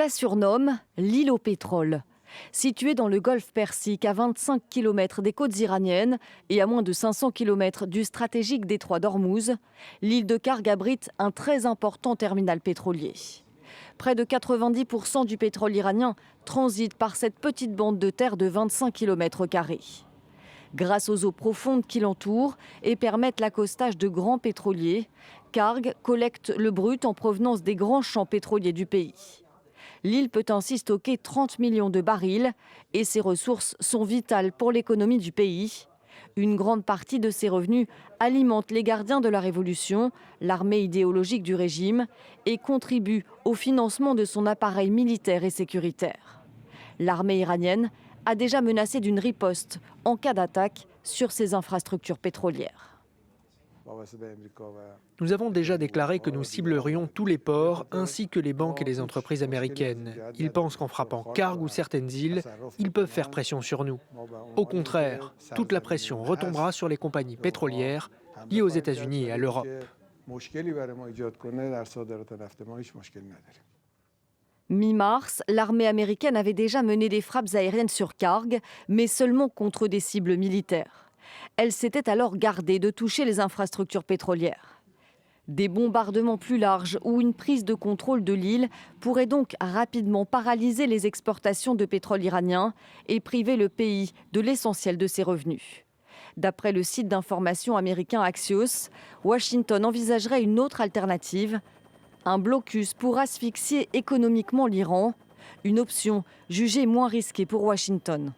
la surnomme l'île au pétrole. Située dans le golfe Persique, à 25 km des côtes iraniennes et à moins de 500 km du stratégique détroit d'Ormuz, l'île de Kharg abrite un très important terminal pétrolier. Près de 90% du pétrole iranien transite par cette petite bande de terre de 25 km². Grâce aux eaux profondes qui l'entourent et permettent l'accostage de grands pétroliers, Kharg collecte le brut en provenance des grands champs pétroliers du pays. L'île peut ainsi stocker 30 millions de barils et ses ressources sont vitales pour l'économie du pays. Une grande partie de ses revenus alimente les gardiens de la Révolution, l'armée idéologique du régime, et contribue au financement de son appareil militaire et sécuritaire. L'armée iranienne a déjà menacé d'une riposte en cas d'attaque sur ses infrastructures pétrolières. Nous avons déjà déclaré que nous ciblerions tous les ports ainsi que les banques et les entreprises américaines. Ils pensent qu'en frappant Kharg ou certaines îles, ils peuvent faire pression sur nous. Au contraire, toute la pression retombera sur les compagnies pétrolières liées aux États-Unis et à l'Europe. Mi-mars, l'armée américaine avait déjà mené des frappes aériennes sur Kharg, mais seulement contre des cibles militaires. Elle s'était alors gardée de toucher les infrastructures pétrolières. Des bombardements plus larges ou une prise de contrôle de l'île pourraient donc rapidement paralyser les exportations de pétrole iranien et priver le pays de l'essentiel de ses revenus. D'après le site d'information américain Axios, Washington envisagerait une autre alternative, un blocus pour asphyxier économiquement l'Iran, une option jugée moins risquée pour Washington.